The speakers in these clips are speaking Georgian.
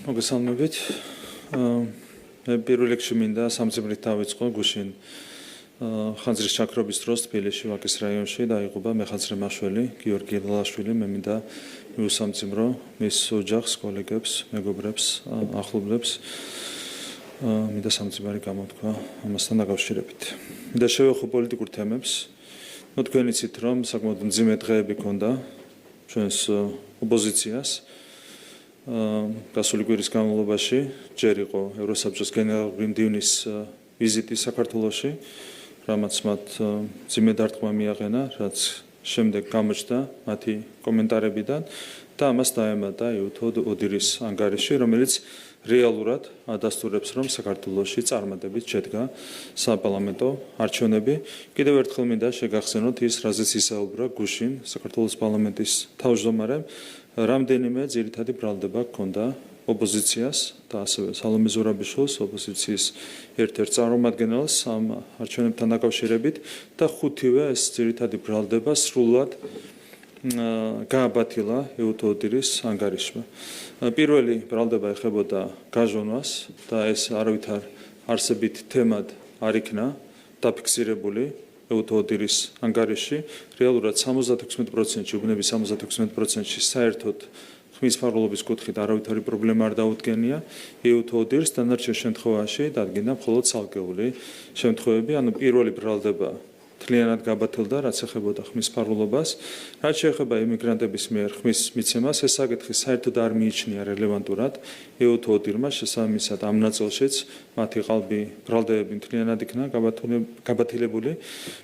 მოგესალმებით. მე პირველ რიგში მინდა სამძიმრით დავიწყო გუშინ ხანძრის ჩაქრობის დროს თბილისში ვაკის რაიონში დაიღუპა მეხანძრე მაშველი გიორგი ლალაშვილი. მე მინდა მიუსამძიმრო მის ოჯახს, კოლეგებს, მეგობრებს, ახლობლებს. მინდა სამძიმარი გამოთქვა ამასთან დაკავშირებით. მინდა შევეხო პოლიტიკურ თემებს. თქვენ იცით, რომ საკმაოდ მძიმე დღეები ჰქონდა ჩვენს ოპოზიციას. გასული კვირის განმავლობაში ჯერ იყო ევროსაბჭოს გენერალური მდივნის ვიზიტი საქართველოში, რამაც მათ მძიმე დარტყმა მიაყენა, რაც შემდეგ გამოჩნდა მათი კომენტარებიდან და ამას დაემატა იუთოდ ოდირის ანგარიში, რომელიც რეალურად ადასტურებს, რომ საქართველოში წარმატებით შედგა საპარლამენტო არჩევნები. კიდევ ერთხელ მინდა შეგახსენოთ ის, რაზეც ისაუბრა გუშინ საქართველოს პარლამენტის თავმჯდომარემ, რამდენიმე ძირითადი ბრალდება ჰქონდა ოპოზიციას და ასევე სალომე ზურაბიშვილს, ოპოზიციის ერთ-ერთ წარმომადგენელს ამ არჩევნებთან დაკავშირებით და ხუთივე ეს ძირითადი ბრალდება სრულად გააბათილა იუთო ოდირის ანგარიშმა. პირველი ბრალდება ეხებოდა გაჟონვას და ეს არავითარ არსებით თემად არ იქნა დაფიქსირებული იუთო ოდირის ანგარიში. რეალურად 76%-ში, უბნების 76%-ში საერთოდ ხმის ფარგლობის კუთხით არავითარი პრობლემა არ დაუდგენია იუთო ოდირს, დანარჩენ შემთხვევაში დადგინდა მხოლოდ ცალკეული შემთხვევები. ანუ პირველი ბრალდება მთლიანად გაბათილდა, რაც ეხებოდა ხმის ფარგლობას. რაც შეეხება იმიგრანტების მიერ ხმის მიცემას, ეს საკითხი საერთოდ არ მიიჩნია რელევანტურად იუთო ოდირმა, შესაბამისად ამ ნაწილშიც მათი ყალბი ბრალდებები მთლიანად იქნა გაბათილებული.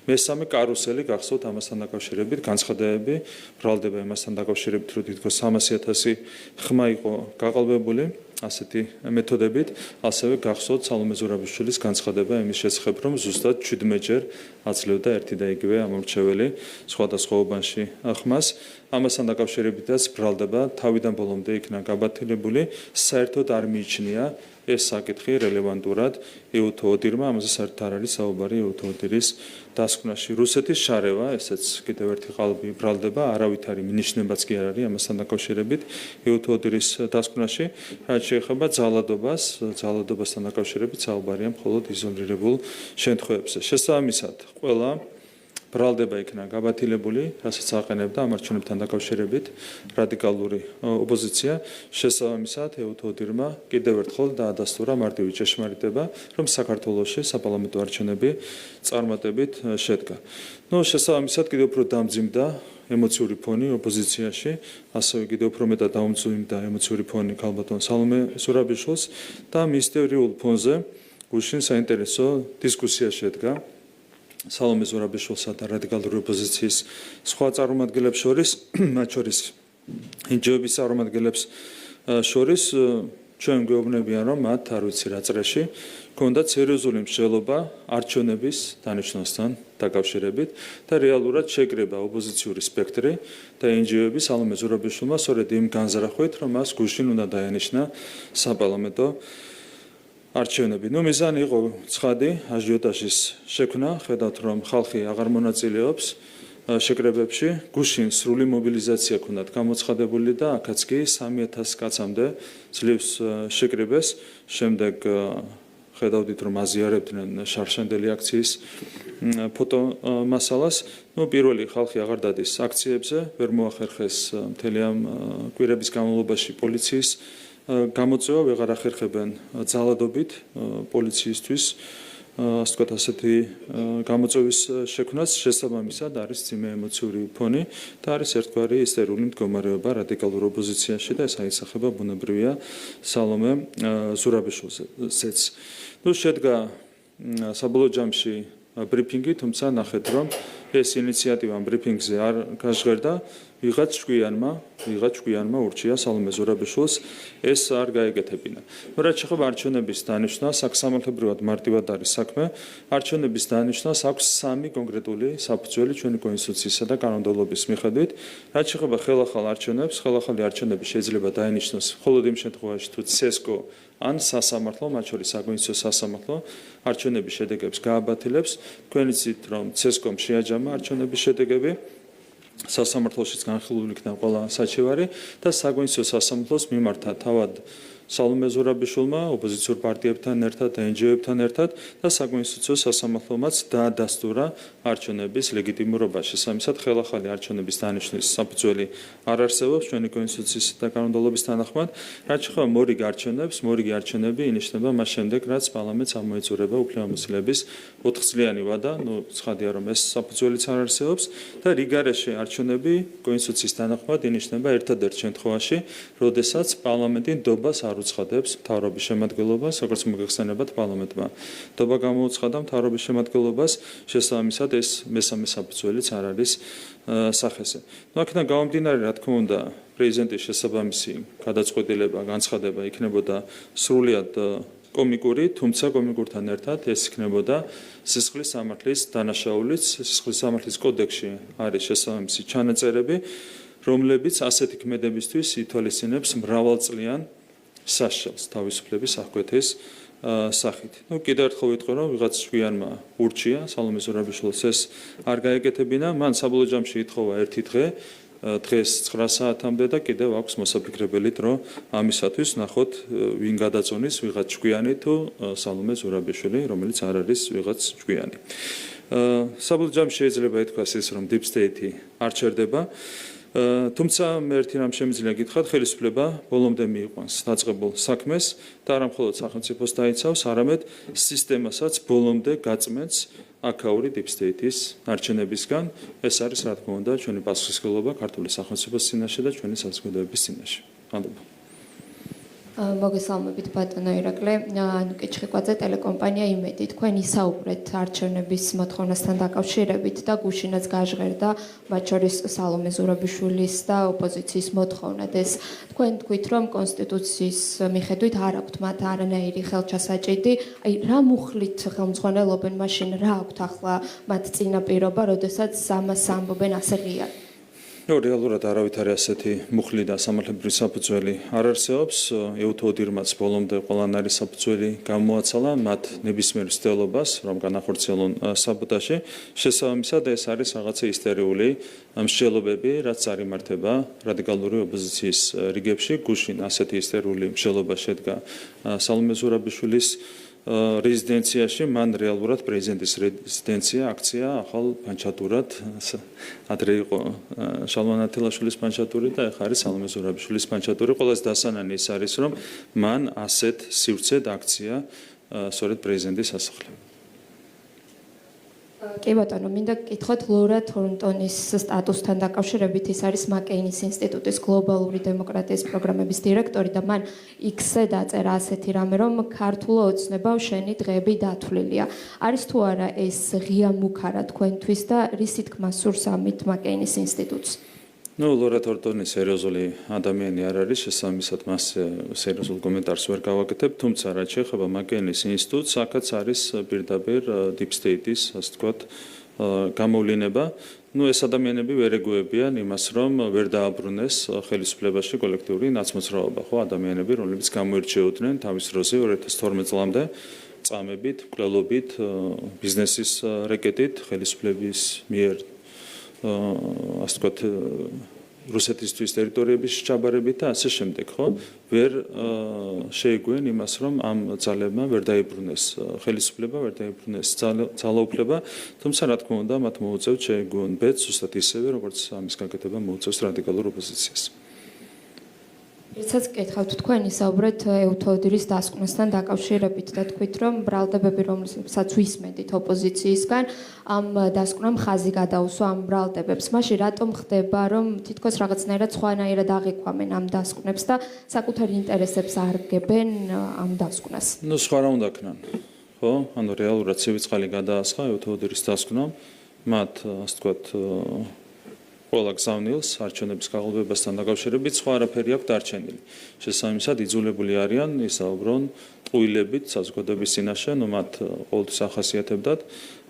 მესამე კარუსელი გახსოვთ ამასთან დაკავშირებით, განცხადებები, ბრალდება იმასთან დაკავშირებით, რომ თითქოს 300,000 ხმა იყო გაყალბებული ასეთი მეთოდებით. ასევე გახსოვთ სალომე ზურაბიშვილის განცხადება იმის შესახებ, რომ ზუსტად 17-ჯერ აძლევდა ერთი და იგივე ამორჩეველი სხვადასხვა უბანში ხმას. ამასთან დაკავშირებითაც ბრალდება თავიდან ბოლომდე იქნა გაბათილებული. საერთოდ არ მიიჩნია ეს საკითხი რელევანტურად იუთო ოდირმა, ამაზე საერთოდ არ არის საუბარი იუთო ოდირის დასკვნაში. რუსეთის შარევა, ესეც კიდევ ერთი ყალბი ბრალდება, არავითარი მინიშნებაც კი არ არის ამასთან დაკავშირებით იუთო ოდირის დასკვნაში. რაც შეეხება ძალადობასთან დაკავშირებით საუბარია მხოლოდ იზოლირებულ შემთხვევებზე. შესაბამისად, ყველა ბრალდება იქნა გაბათილებული, რასაც აყენებდა ამ არჩევნებთან დაკავშირებით რადიკალური ოპოზიცია. შესაბამისად, იუთო ოდირმა კიდევ ერთხელ დაადასტურა მარტივი ჭეშმარიტება, რომ საქართველოში საპარლამენტო არჩევნები წარმატებით შედგა. შესაბამისად, კიდევ უფრო დამძიმდა ემოციური ფონი ოპოზიციაში, ასევე კიდევ უფრო მეტად დაუმძიმდა ემოციური ფონი ქალბატონ სალომე ზურაბიშვილს და მისტერიულ ფონზე გუშინ საინტერესო დისკუსია შედგა სალომე ზურაბიშვილსა და რადიკალური ოპოზიციის სხვა წარმომადგენლებს შორის, მათ შორის ინჯოების წარმომადგენლებს შორის. ჩვენ გვეუბნებიან, რომ მათ არ ვიცი რა წრეში ჰქონდათ სერიოზული მსჯელობა არჩევნების დანიშნვასთან დაკავშირებით და რეალურად შეკრება ოპოზიციური სპექტრი და ინჯოები სალომე ზურაბიშვილმა სწორედ იმ განზრახვით, რომ მას გუშინ უნდა დაენიშნა საპარლამენტო არჩევნები. მიზანი იყო ცხადი აჟიოტაჟის შექმნა, ხედავთ რომ ხალხი აღარ მონაწილეობს შეკრებებში, გუშინ სრული მობილიზაცია ჰქონდათ გამოცხადებული და აქაც კი 3,000 კაცამდე ძლივს შეკრებას. შემდეგ ხედავდით რომ აზიარებდნენ შარშანდელი აქციის ფოტო მასალას. პირველი ხალხი აღარ დადის აქციებზე, ვერ მოახერხეს მთელი ამ კვირების განმავლობაში პოლიციის გამოწვევა, ვეღარ ახერხებენ ძალადობით პოლიციისთვის, ასე ვთქვათ, ასეთი გამოწვევის შექმნას. შესაბამისად არის მძიმე ემოციური ფონი და არის ერთგვარი ისტერიული მდგომარეობა რადიკალურ ოპოზიციაში და ეს აისახება ბუნებრივია სალომე ზურაბიშვილზეც. შედგა საბოლოო ჯამში ბრიფინგი, თუმცა ნახეთ რომ ეს ინიციატივა ამ ბრიფინგზე არ გაჟღერდა. ვიღაც ჭკვიანმა ურჩია სალომე ზურაბიშვილს ეს არ გაეკეთებინა. რაც შეეხება არჩევნების დანიშნვას, აქ სამართლებრივად მარტივად არის საქმე. არჩევნების დანიშნვას აქვს 3 კონკრეტული საფუძველი ჩვენი კონსტიტუციისა და კანონმდებლობის მიხედვით. რაც შეეხება ხელახალ არჩევნებს, ხელახალი არჩევნები შეიძლება დაენიშნოს მხოლოდ იმ შემთხვევაში, თუ ცესკო ან სასამართლო, მათ შორის საკონსტიტუციო სასამართლო არჩევნების შედეგებს გააბათილებს. თქვენ იცით, რომ ცესკომ შეაჯამა არჩევნების შედეგები. სასამართლოშიც განხილული იქნა ყველა საჩივარი და საკონსტიტუციო სასამართლოს მიმართა თავად სალომე ზურაბიშვილმა ოპოზიციურ პარტიებთან ერთად, NGO-ებთან ერთად და საკონსტიტუციო სასამართლომაც დაადასტურა არჩევნების ლეგიტიმურობა. შესაბამისად, ხელახალი არჩევნების დანიშნვის საფუძველი არ არსებობს ჩვენი კონსტიტუციის და კანონმდებლობის თანახმად. რაც შეეხება მორიგ არჩევნებს, მორიგი არჩევნები ინიშნება მას შემდეგ, რაც პარლამენტს ამოეწურება უფლებამოსილების 4 წლიანი ვადა, ცხადია რომ ეს საფუძველიც არ არსებობს და რიგარეში არჩევნები კონსტიტუციის თანახმად ინიშნება ერთადერთ შემთხვევაში, როდესაც პარლამენტი ნდობას არ უცხადებს მთავრობის შემადგენლობას, როგორც მოგეხსენებათ პარლამენტმა ნდობა გამოუცხადა მთავრობის შემადგენლობას, შესაბამისად ეს მესამე საფუძველიც არ არის სახეზე. აქედან გამომდინარე, რა თქმა უნდა, პრეზიდენტის შესაბამისი გადაწყვეტილება, განცხადება იქნებოდა სრულიად კომიკური, თუმცა კომიკურთან ერთად ეს იქნებოდა სისხლის სამართლის დანაშაულიც, სისხლის სამართლის კოდექსში არის შესაბამისი ჩანაწერები, რომლებიც ასეთი ქმედებისთვის ითვალისწინებს მრავალწლიან სასჯელს თავისუფლების აღკვეთის სახით. კიდევ ერთხელ ვიტყვი, რომ ვიღაც შვიანმა ურჩია სალომე ზურაბიშვილს ეს არ გაეკეთებინა, მან საბოლოო ჯამში ითხოვა ერთი დღე, დღეს 9 საათამდე და კიდევ აქვს მოსაფიქრებელით, რომ ამისათვის ნახოთ ვინ გადაწონის, ვიღაც შვიანი თუ სალომე ზურაბიშვილი, რომელიც არ არის ვიღაც შვიანი. საბოლოო ჯამში შეიძლება ითქვას ის, რომ deep state-ი არ ჩერდება. თუმცა მე ერთი რამ შემიძლია გითხრათ, ხელისუფლება ბოლომდე მიიყვანს დაწყებულ საქმეს და არა მხოლოდ სახელმწიფოს დაიცავს, არამედ სისტემასაც ბოლომდე გაწმენს აქაური deep state-ის არჩევნებისგან. ეს არის რა თქმა უნდა ჩვენი პასუხისმგებლობა ქართული სახელმწიფოს წინაშე და ჩვენი საზოგადოების წინაშე. მადლობა. მოგესალმებით ბატონო ირაკლი. კიჩხიკვაძე ტელეკომპანია იმედი. თქვენ ისაუბრეთ არჩევნების მოთხოვნასთან დაკავშირებით და გუშინაც გაჟღერდა მათ შორის სალომე ზურაბიშვილის და ოპოზიციის მოთხოვნად. ეს თქვენ თქვით, რომ კონსტიტუციის მიხედვით არ აქვთ მათ არანაირი ხელჩასაჭიდი. აი რა მუხლით ხელმძღვანელობენ მაშინ, რა აქვთ ახლა მათ წინაპირობა, როდესაც ამას ამბობენ ასე ღიად? რეალურად არავითარი ასეთი მუხლი და სამართლებრივი საფუძველი არ არსებობს. ეუთოდირმაც ბოლომდე ყველანაირი საფუძველი გამოაცალა მათ ნებისმიერ მცდელობას, რომ განახორციელონ საბოტაჟი. შესაბამისად, ეს არის რაღაცა ისტერიული მსჯელობები, რაც წარიმართება რადიკალური ოპოზიციის რიგებში. გუშინ ასეთი ისტერიული მსჯელობა შედგა სალომე ზურაბიშვილის რეზიდენციაში, მან რეალურად პრეზიდენტის რეზიდენცია აქცია ახალ პანჩატურად, ადრე იყო შალვან ათელაშვილის პანჩატური და ახლა არის სალომე ზურაბიშვილის პანჩატური. ყველაზე დასანანი ის არის, რომ მან ასეთ სივრცედ აქცია სწორედ პრეზიდენტის სასახლე. კი ბატონო, მინდა გკითხოთ ლორა თორნტონის სტატუსთან დაკავშირებით. ის არის მაკეინის ინსტიტუტის გლობალური დემოკრატიის პროგრამების დირექტორი და მან X-ზე დაწერა ასეთი რამე, რომ ქართულო ოცნებავ შენი დღეები დათვლილია. არის თუ არა ეს ღია მუქარა თქვენთვის და რისი თქმა სურს ამით მაკეინის ინსტიტუტს? ლორა თორნტონი სერიოზული ადამიანი არ არის, შესაბამისად მას სერიოზულ კომენტარს ვერ გავაკეთებ, თუმცა რაც შეეხება მაკეინის ინსტიტუტს, აქაც არის პირდაპირ deep state-ის, ასე ვთქვათ, გამოვლინება. ეს ადამიანები ვერ ეგუებიან იმას, რომ ვერ დააბრუნეს ხელისუფლებაში კოლექტიური ნაცმოძრაობა, ხო, ადამიანები, რომლებიც გამოირჩეოდნენ თავის დროზე 2012 წლამდე წამებით, მკვლელობით, ბიზნესის რეკეტით, ხელისუფლების მიერ ასე ვთქვათ, რუსეთისთვის ტერიტორიების ჩაბარებით და ასე შემდეგ, ხო? ვერ შეეგუენ იმას, რომ ამ ძალებმა ვერ დაიბრუნეს ხელისუფლება, ვერ დაიბრუნეს ძალაუფლება, თუმცა რა თქმა უნდა, მათ მოუწევთ შეეგუონ ბედს, ზუსტად ისევე, როგორც ამის გაკეთება მოუწევს რადიკალურ ოპოზიციას. ერთსაც გკითხავთ, თქვენ ისაუბრეთ ეუთოდირის დასკვნასთან დაკავშირებით და თქვით, რომ ბრალდებები, რომელსაც ვისმენთ ოპოზიციისგან, ამ დასკვნამ ხაზი გადაუსვა ამ ბრალდებებს. მაშინ რატომ ხდება, რომ თითქოს რაღაცნაირად სხვანაირად აღიქვამენ ამ დასკვნებს და საკუთარ ინტერესებს არგებენ ამ დასკვნას? სხვა რა უნდა ქნან, ხო? რეალურად ცივიწყალი გადაასხა ეუთოდირის დასკვნამ, მათ ასე ვთქვათ ყველა გზავნილს არჩევნების გაყალბებასთან დაკავშირებით სხვა არაფერი აქვს დარჩენილი. შესაბამისად, იძულებული არიან ისაუბრონ ტყუილებით საზოგადოების წინაშე, მათ ყოველთვის ახასიათებდათ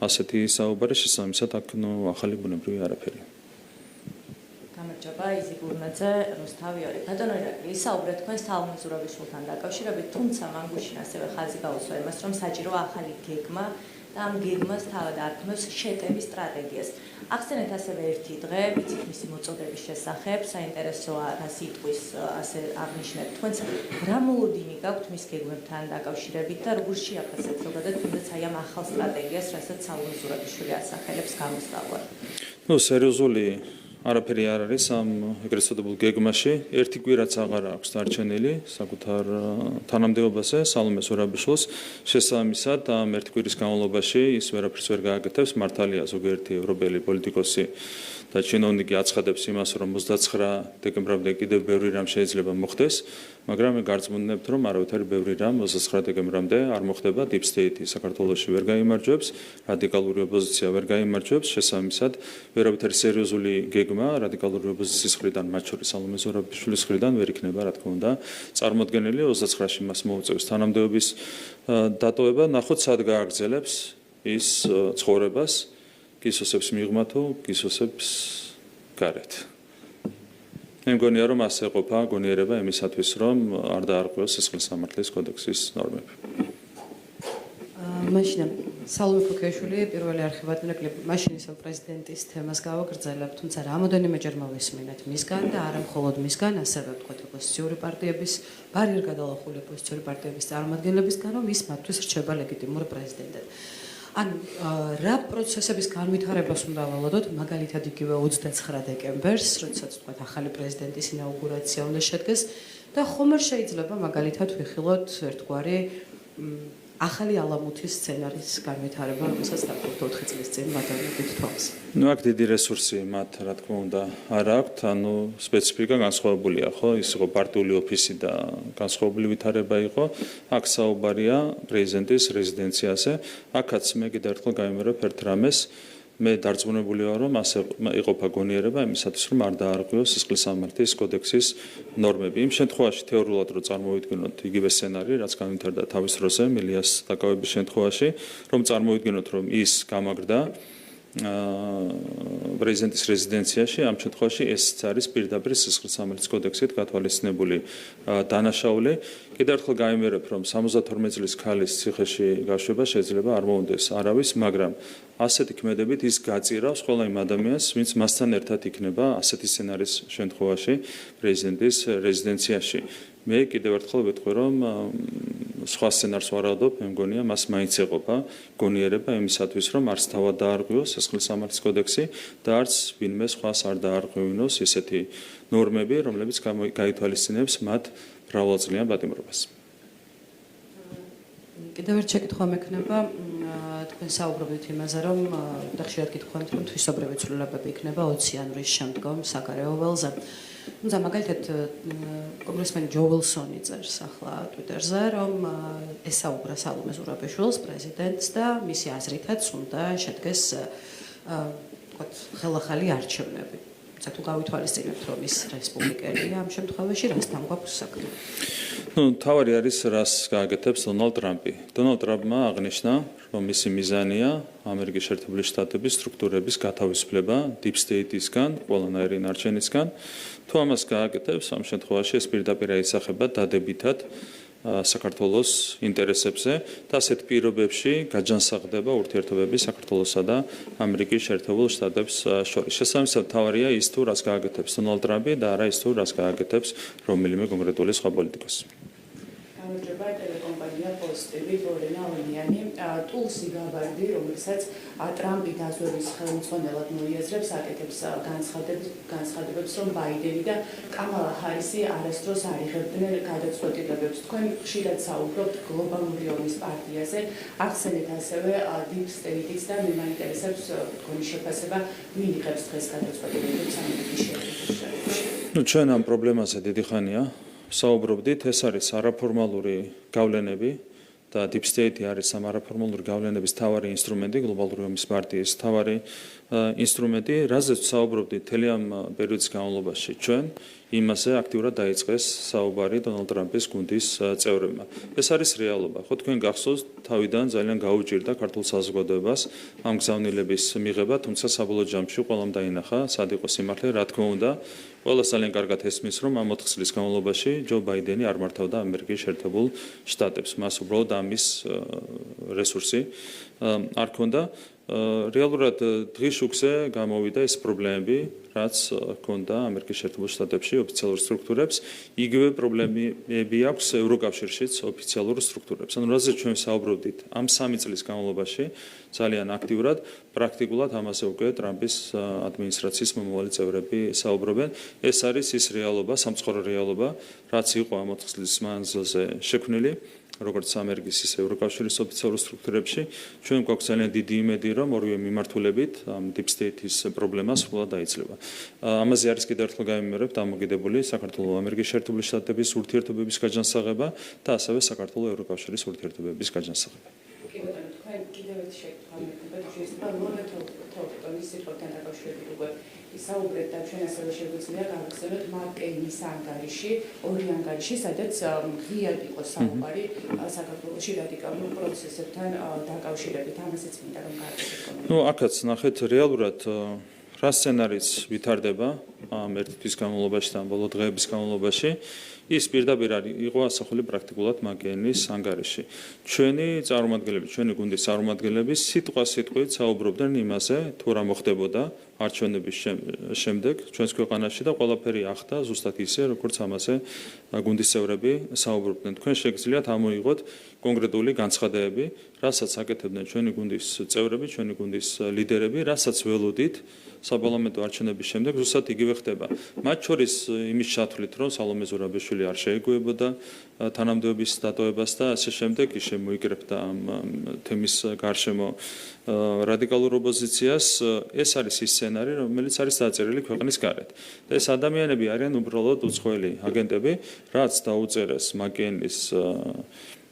ასეთი საუბარი, შესაბამისად, აქ ახალი ბუნებრივი არაფერია. გამარჯობა, იზი გურნაძე, რუსთავი. ბატონო ირაკლი, ისაუბრეთ თქვენ სალომე ზურაბიშვილთან დაკავშირებით, თუმცა მან გუშინ ასევე ხაზი გაუსვა იმას, რომ საჭიროა ახალი გეგმა და ამ გეგმას თავად არქმევს შეტევის სტრატეგიას. ახსენეთ ასევე ერთი დღე, ვიცით მისი მოწოდების შესახებ, საინტერესოა რა სიტყვის ასე აღნიშნეთ. თქვენც რა მოლოდინი გაქვთ მის გეგმებთან დაკავშირებით და როგორ შეაფასეთ ზოგადად თუნდაც აი ამ ახალ სტრატეგიას, რასაც სალომე ზურაბიშვილი ასახელებს გამოსწავლად? სერიოზული არაფერი არ არის ამ ეგრეთ წოდებულ გეგმაში. ერთი კვირაც აღარ აქვს დარჩენილი საკუთარ თანამდებობაზე სალომე ზურაბიშვილს. შესაბამისად, ამ ერთი კვირის განმავლობაში ის ვერაფერს ვერ გააკეთებს. მართალია ზოგიერთი ევროპელი პოლიტიკოსი და ჩინოვნიკი აცხადებს იმას, რომ 29 დეკემბრამდე კიდევ ბევრი რამ შეიძლება მოხდეს, მაგრამ მე გარწმუნებთ, რომ არავითარი ბევრი რამ 29 დეკემბრამდე არ მოხდება. Deep State საქართველოში ვერ გაიმარჯვებს, რადიკალური ოპოზიცია ვერ გაიმარჯვებს, შესაბამისად, ვერავითარი სერიოზული გეგმა რადიკალური ოპოზიციის მხრიდან, მათ შორის სალომე ზურაბიშვილის მხრიდან ვერ იქნება, რა თქმა უნდა, წარმოდგენილი. 29-ში მას მოუწევს თანამდებობის დატოვება, ნახოთ სად გააგრძელებს ის ცხოვრებას, გისოსებს მიღმა თუ გისოსებს გარეთ. მე მგონია, რომ ასე ყოფა გონიერება იმისათვის, რომ არ დაარღვევოს სისხლის სამართლის კოდექსის ნორმები. მაშინ სალომე ქოქიაშვილი პირველი არქივადნაკლები მაშინ ისევ პრეზიდენტის თემას გავაგრძელებთ, თუმცა რამოდენიმეჯერ მოვისმინეთ მისგან და არა მხოლოდ მისგან, ასევე ვთქვათ ოპოზიციური პარტიების, ბარიერ გადალახული ოპოზიციური პარტიების წარმომადგენლებისგან, რომ ის მათთვის რჩება ლეგიტიმურ პრეზიდენტად. ან რა პროცესების განვითარებას უნდა ველოდოთ, მაგალითად იგივე 29 დეკემბერს, როდესაც თქვათ ახალი პრეზიდენტის ინაუგურაცია უნდა შედგეს და ხომ არ შეიძლება მაგალითად ვიხილოთ ერთგვარი ახალი ალამუთის სცენარის განვითარება, რომელსაც დაგვიწყოთ 4 წლის წინ მადლობით თვალს. აქ დიდი რესურსი მათ, რა თქმა უნდა, არ აქვთ, სპეციფიკა განსხვავებულია, ხო? ის იყო პარტიული ოფისი და განსხვავებული ვითარება იყო. აქ საუბარია პრეზიდენტის რეზიდენციაზე. აქაც მე კიდევ ერთხელ გამიმერებ ერთ რამეს. მე დარწმუნებული ვარ, რომ ასე იყოფა გონიერება იმისათვის, რომ არ დაარღვიოს სისხლის სამართლის კოდექსის ნორმები. იმ შემთხვევაში თეორიულად რო წარმოვიდგინოთ იგივე სცენარი, რაც განვითარდა თავის დროზე მილიას დაკავების შემთხვევაში, რომ წარმოვიდგინოთ, რომ ის გამაგრდა პრეზიდენტის რეზიდენციაში, ამ შემთხვევაში ესეც არის პირდაპირ სისხლის სამართლის კოდექსით გათვალისწინებული დანაშაული. კიდევ ერთხელ გამიმერებ, რომ 72 წლის ქალის ციხეში გაშვება შეიძლება არ მოუნდეს არავის, მაგრამ ასეთი ქმედებით ის გაწირავს ყველა იმ ადამიანს, ვინც მასთან ერთად იქნება ასეთი სცენარის შემთხვევაში პრეზიდენტის რეზიდენციაში. მე კიდევ ერთხელ ვეთქვი, რომ სხვა სცენარს ვარაუდობ, მე მგონია მას მაინც ეყოფა გონიერება იმისათვის, რომ არც თავად დაარღვიოს სისხლის სამართლის კოდექსი და არც ვინმე სხვას არ დაარღვევინოს ესეთი ნორმები, რომლებიც გაითვალისწინებს მათ მრავალწლიან პატიმრობას. კიდევ ერთ შეკითხვა მექნება, თქვენ საუბრობთ იმაზე, რომ და ხშირად გითხოვთ, რომ თვისობრივი ცვლილებები იქნება 20-იანვრის შემდგომ საგარეო ველზე. თუმცა მაგალითად კონგრესმენი ჯო ვილსონი წერს ახლა ტვიტერზე, რომ ესაუბრა სალომე ზურაბიშვილს პრეზიდენტს და მისი აზრითაც უნდა შედგეს ვთქვათ ხელახალი არჩევნები. თუმცა თუ გავითვალისწინებთ, რომ ის რესპუბლიკელია, ამ შემთხვევაში რასთან გვაქვს საქმე? თავარი არის რას გააკეთებს დონალდ ტრამპი. დონალდ ტრამპმა აღნიშნა, რომ მისი მიზანია ამერიკის შეერთებული შტატების სტრუქტურების გათავისუფლება Deep State-ისგან, ყველანაირი ნარჩენისგან. თუ ამას გააკეთებს, ამ შემთხვევაში ეს პირდაპირ აისახება დადებითად საქართველოს ინტერესებზე და ასეთ პირობებში გაჯანსაღდება ურთიერთობები საქართველოსა და ამერიკის შეერთებულ შტატებს შორის. შესაბამისად, თავარია ის თუ რას გააკეთებს დონალდ ტრამპი და არა ის თუ რას გააკეთებს რომელიმე კონკრეტული სხვა პოლიტიკოსი. გამარჯობა, ტელეკომპანია პოზიტივი ბორენა ონიანი, ტულსი გაბარდი, რომელსაც ტრამპი დაზვერვის ხელმძღვანელად მოიაზრებს, აკეთებს განცხადებებს, რომ ბაიდენი და კამალა ჰარისი არასდროს არ იღებდნენ გადაწყვეტილებებს. თქვენ ხშირად საუბრობთ გლობალური ომის პარტიაზე, ახსენეთ ასევე Deep State-იც და მე მაინტერესებს თქვენი შეფასება, ვინ იღებს დღეს გადაწყვეტილებებს ამერიკის შეერთებულ შტატებში. ჩვენ ამ პრობლემაზე დიდი ხანია საუბრობდით, ეს არის არაფორმალური გავლენები და Deep State არის ამ არაფორმალური გავლენების მთავარი ინსტრუმენტი, გლობალური ომის პარტიის მთავარი ინსტრუმენტი, რაზეც საუბრობდით მთელი ამ პერიოდის განმავლობაში ჩვენ იმაზე აქტიურად დაიწყეს საუბარი დონალდ ტრამპის გუნდის წევრებმა. ეს არის რეალობა. ხო თქვენ გახსოვთ, თავიდან ძალიან გაუჭირდა ქართულ საზოგადოებას ამ გზავნილების მიღება, თუმცა საბოლოო ჯამში ყველამ დაინახა, სად იყო სიმართლე, რა თქმა უნდა, ყველა ძალიან კარგად ესმის, რომ ამ 4 წლის განმავლობაში ჯო ბაიდენი არ მართავდა ამერიკის შეერთებულ შტატებს. მას უბრალოდ ამის რესურსი არ ქონდა. რეალურად დღის შუქზე გამოვიდა ეს პრობლემები, რაც ჰქონდა ამერიკის შეერთებულ შტატებში ოფიციალურ სტრუქტურებს, იგივე პრობლემები აქვს ევროკავშირშიც ოფიციალურ სტრუქტურებს. ანუ რაზეც ჩვენ საუბრობდით ამ 3 წლის განმავლობაში ძალიან აქტიურად, პრაქტიკულად ამაზე უკვე ტრამპის ადმინისტრაციის მომავალი წევრები საუბრობენ. ეს არის ის რეალობა, სამწუხარო რეალობა, რაც იყო ამ 4 წლის მანძილზე შექმნილი. როგორც ამერიკის ისე ევროკავშირის ოფიციალურ სტრუქტურებში, ჩვენ გვაქვს ძალიან დიდი იმედი, რომ ორივე მიმართულებით ამ deep state-ის პრობლემას სრულად დაიცლება. ამაზე არის კიდევ ერთხელ გამიმერებ დამოკიდებული საქართველოს-ამერიკის შეერთებული შტატების ურთიერთობების გაჯანსაღება და ასევე საქართველოს-ევროკავშირის ურთიერთობების გაჯანსაღება. კი ბატონო, თქვენ კიდევ ერთი შეკითხვა მექნებათ, შეიძლება ლონდონის სიტყვებთან დაკავშირებით უკვე ისაუბრეთ და ჩვენ ასევე შეგვიძლია გავახსენოთ მარკ კეინის ანგარიში, ორი ანგარიში, სადაც ღიად იყო საუბარი საქართველოში რადიკალურ პროცესებთან დაკავშირებით. ამასაც მინდა რომ გააკეთოთ. აქაც ნახეთ რეალურად რა სცენარიც ვითარდება ამ ერთ თვის განმავლობაში და ბოლო დღეების განმავლობაში. ის პირდაპირ იყო ასახული პრაქტიკულად მაკეინის ანგარიში. ჩვენი წარმომადგენლები, ჩვენი გუნდის წარმომადგენლები სიტყვით საუბრობდნენ იმაზე, თუ რა მოხდებოდა არჩევნების შემდეგ ჩვენს ქვეყანაში და ყველაფერი ახდა ზუსტად ისე, როგორც ამაზე გუნდის წევრები საუბრობდნენ. თქვენ შეგიძლიათ ამოიღოთ კონკრეტული განცხადებები, რასაც აკეთებდნენ ჩვენი გუნდის წევრები, ჩვენი გუნდის ლიდერები, რასაც ველოდით საპარლამენტო არჩევნების შემდეგ ზუსტად იგივე ხდება. მათ შორის იმის ჩათვლით, რომ სალომე ზურაბიშვილი არ შეეგუებოდა თანამდებობის დატოვებას და ასე შემდეგ ის შემოიკრებდა ამ თემის გარშემო რადიკალურ ოპოზიციას. ეს არის ის სცენარი, რომელიც არის დაწერილი ქვეყნის გარეთ. და ეს ადამიანები არიან უბრალოდ უცხოელი აგენტები, რაც დაუწერეს მაკეინის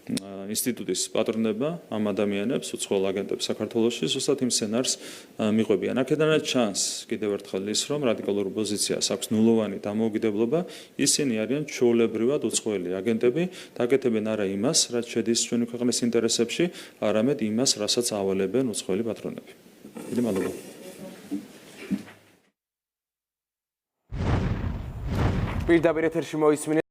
ინსტიტუტის პატრონებმა ამ ადამიანებს, უცხოელ აგენტებს საქართველოში, ზუსტად იმ სცენარს მიყვებიან. აქედანაც ჩანს კიდევ ერთხელ ის, რომ რადიკალურ ოპოზიციას აქვს ნულოვანი დამოუკიდებლობა, ისინი არიან ჩვეულებრივად უცხოელი აგენტები, დაკეთებენ არა იმას, რაც შედის ჩვენი ქვეყნის ინტერესებში, არამედ იმას, რასაც ავალებენ უცხოელი პატრონები. დიდი მადლობა. პირდაპირ ეთერში მოისმინეთ